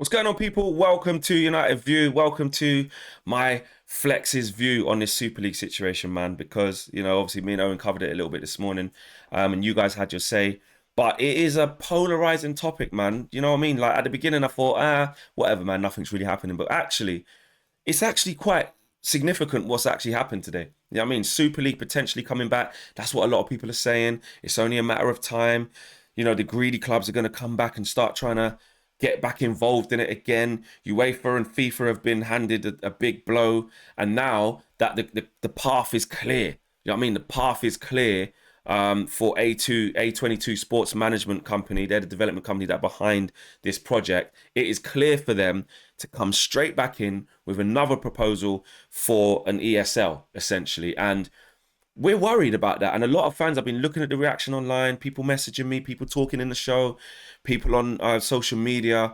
What's going on, people? Welcome to United View. Welcome to my Flex's view on this Super League situation, man. Because, obviously me and Owen covered it a little bit this morning, and you guys had your say. But it is a polarizing topic, man. You know what I mean? Like at the beginning, I thought, whatever, man, nothing's really happening. But actually, it's actually quite significant what's actually happened today. You know what I mean? Super League potentially coming back. That's what a lot of people are saying. It's only a matter of time. The greedy clubs are going to come back and start trying to get back involved in it again. UEFA and FIFA have been handed a big blow. And now that the path is clear, you know what I mean? The path is clear for A22 Sports Management Company. They're the development company that are behind this project. It is clear for them to come straight back in with another proposal for an ESL, essentially. And we're worried about that. And a lot of fans have been looking at the reaction online, people messaging me, people talking in the show, people on social media,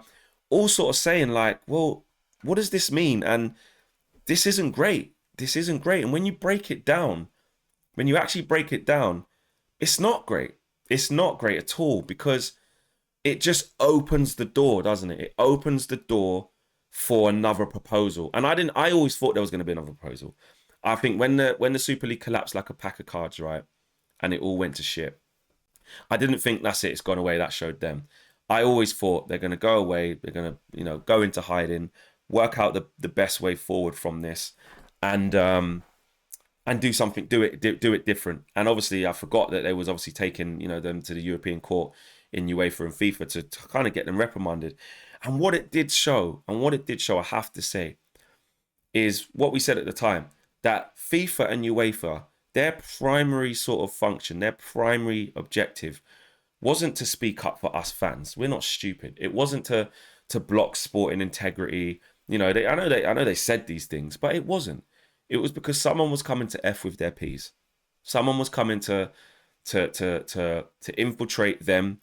all sort of saying like, well, what does this mean? And this isn't great. This isn't great. And when you break it down, when you actually break it down, it's not great. It's not great at all because it just opens the door, doesn't it? It opens the door for another proposal. And I always thought there was going to be another proposal. I think when the Super League collapsed like a pack of cards, right, and it all went to shit, I didn't think that's it. It's gone away. That showed them. I always thought they're going to go away. They're going to, go into hiding, work out the best way forward from this, and do something, do it different. And obviously, I forgot that they was obviously taking, them to the European Court in UEFA and FIFA to kind of get them reprimanded. And what it did show, I have to say, is what we said at the time, that FIFA and UEFA, their primary sort of function, their primary objective wasn't to speak up for us fans. We're not stupid. It wasn't to block sporting integrity. I know they said these things, but it wasn't. It was because someone was coming to F with their P's. Someone was coming to infiltrate them,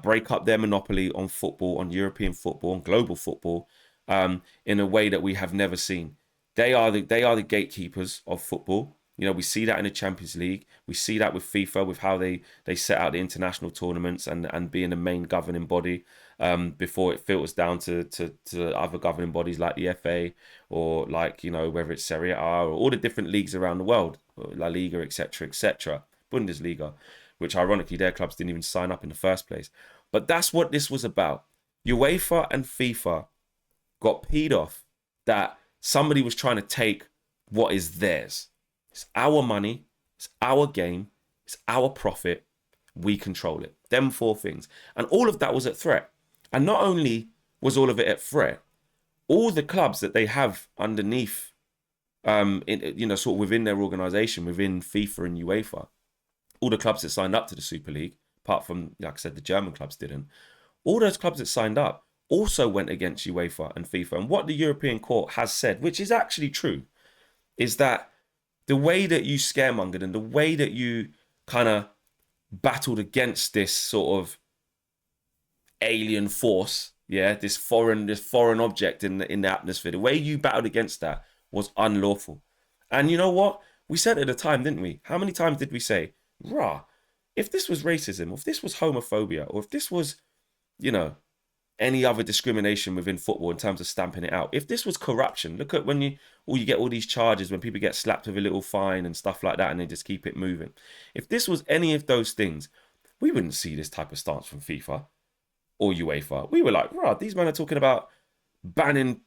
break up their monopoly on football, on European football, on global football, in a way that we have never seen. They are the gatekeepers of football. We see that in the Champions League. We see that with FIFA, with how they set out the international tournaments and being the main governing body before it filters down to other governing bodies like the FA or like, whether it's Serie A or all the different leagues around the world, La Liga, etc., Bundesliga, which ironically their clubs didn't even sign up in the first place. But that's what this was about. UEFA and FIFA got peed off that somebody was trying to take what is theirs. It's our money, it's our game, it's our profit. We control it. Them four things. And all of that was at threat. And not only was all of it at threat, all the clubs that they have underneath, sort of within their organisation, within FIFA and UEFA, all the clubs that signed up to the Super League, apart from, like I said, the German clubs didn't, all those clubs that signed up also went against UEFA and FIFA. And what the European Court has said, which is actually true, is that the way that you scaremongered and the way that you kind of battled against this sort of alien force, this foreign object in the atmosphere, the way you battled against that was unlawful. And you know what? We said at the time, didn't we? How many times did we say, rah, if this was racism, or if this was homophobia, or if this was, any other discrimination within football in terms of stamping it out. If this was corruption, look at when you get all these charges when people get slapped with a little fine and stuff like that and they just keep it moving. If this was any of those things, we wouldn't see this type of stance from FIFA or UEFA. We were like, right, these men are talking about banning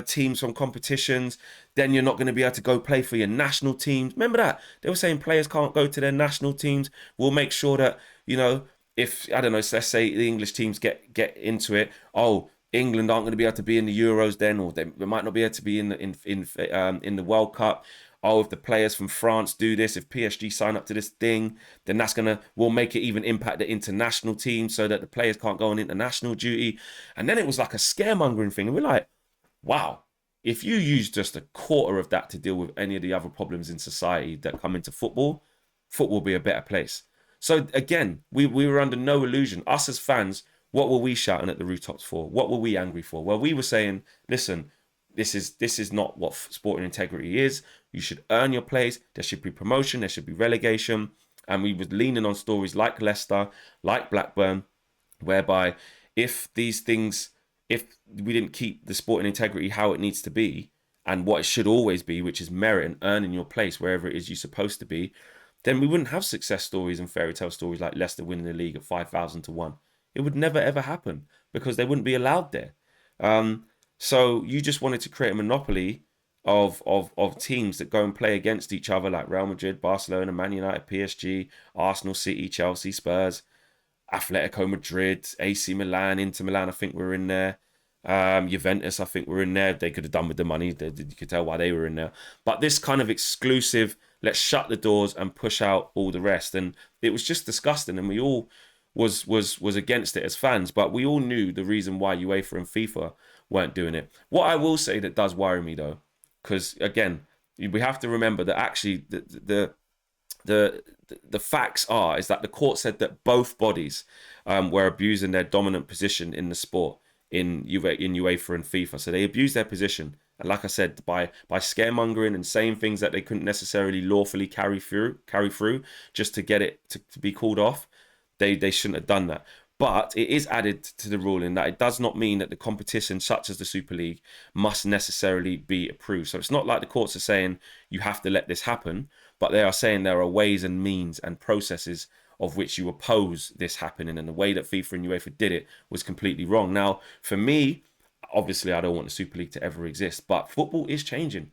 teams from competitions. Then you're not going to be able to go play for your national teams. Remember that? They were saying players can't go to their national teams. We'll make sure that, if, I don't know, so let's say the English teams get into it, England aren't going to be able to be in the Euros then, or they might not be able to be in the World Cup. If the players from France do this, if PSG sign up to this thing, then we'll make it even impact the international team so that the players can't go on international duty. And then it was like a scaremongering thing. And we're like, wow, if you use just a quarter of that to deal with any of the other problems in society that come into football, football will be a better place. So again, we were under no illusion. Us as fans, what were we shouting at the rooftops for? What were we angry for? Well, we were saying, listen, this is not what sporting integrity is. You should earn your place. There should be promotion. There should be relegation. And we were leaning on stories like Leicester, like Blackburn, whereby if these things if we didn't keep the sporting integrity how it needs to be and what it should always be, which is merit and earning your place wherever it is you're supposed to be, then we wouldn't have success stories and fairy tale stories like Leicester winning the league at 5,000 to 1. It would never ever happen because they wouldn't be allowed there. So you just wanted to create a monopoly of teams that go and play against each other, like Real Madrid, Barcelona, Man United, PSG, Arsenal, City, Chelsea, Spurs, Atletico Madrid, AC Milan, Inter Milan. I think were in there. Juventus, I think were in there. They could have done with the money. You could tell why they were in there. But this kind of exclusive, let's shut the doors and push out all the rest. And it was just disgusting. And we all was against it as fans. But we all knew the reason why UEFA and FIFA weren't doing it. What I will say that does worry me though, because again, we have to remember that actually the facts are is that the court said that both bodies were abusing their dominant position in the sport in UEFA and FIFA. So they abused their position, and like I said, by scaremongering and saying things that they couldn't necessarily lawfully carry through just to get it to be called off. They shouldn't have done that. But it is added to the ruling that it does not mean that the competition, such as the Super League, must necessarily be approved. So it's not like the courts are saying you have to let this happen, but they are saying there are ways and means and processes of which you oppose this happening. And the way that FIFA and UEFA did it was completely wrong. Now, for me, obviously, I don't want the Super League to ever exist, but football is changing.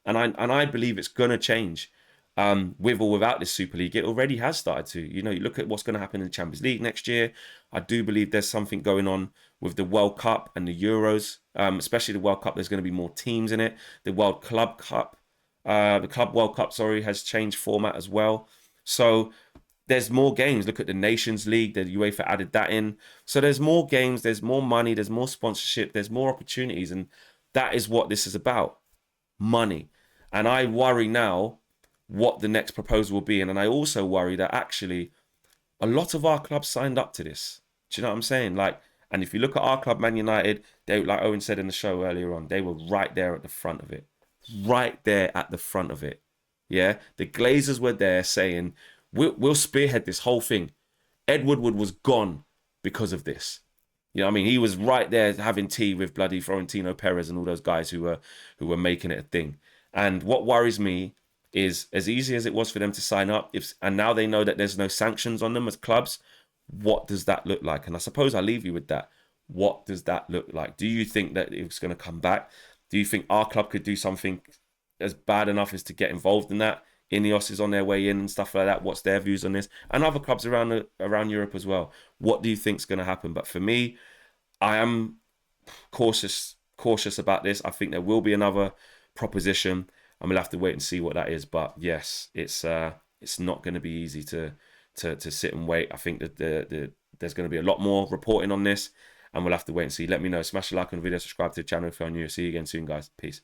And I believe it's going to change. With or without this Super League, it already has started to. You know, you look at what's going to happen in the Champions League next year. I do believe there's something going on with the World Cup and the Euros, especially the World Cup. There's going to be more teams in it. The World Club Cup, the Club World Cup, sorry, has changed format as well. So there's more games. Look at the Nations League. The UEFA added that in. So there's more games. There's more money. There's more sponsorship. There's more opportunities. And that is what this is about. Money. And I worry now what the next proposal will be. And I also worry that actually a lot of our clubs signed up to this. Do you know what I'm saying? Like, and if you look at our club, Man United, they, like Owen said in the show earlier on, they were right there at the front of it. Right there at the front of it. Yeah. The Glazers were there saying, we'll spearhead this whole thing. Ed Woodward was gone because of this. You know what I mean? He was right there having tea with bloody Florentino Perez and all those guys who were making it a thing. And what worries me is, as easy as it was for them to sign up, and now they know that there's no sanctions on them as clubs, what does that look like? And I suppose I'll leave you with that. What does that look like? Do you think that it's going to come back? Do you think our club could do something as bad enough as to get involved in that? Ineos is on their way in and stuff like that. What's their views on this? And other clubs around Europe as well. What do you think's going to happen? But for me, I am cautious about this. I think there will be another proposition. I'm gonna have to wait and see what that is. But yes, it's not going to be easy to sit and wait. I think that there's going to be a lot more reporting on this, and we'll have to wait and see. Let me know. Smash a like on the video, subscribe to the channel if you're new. See you again soon, guys. Peace.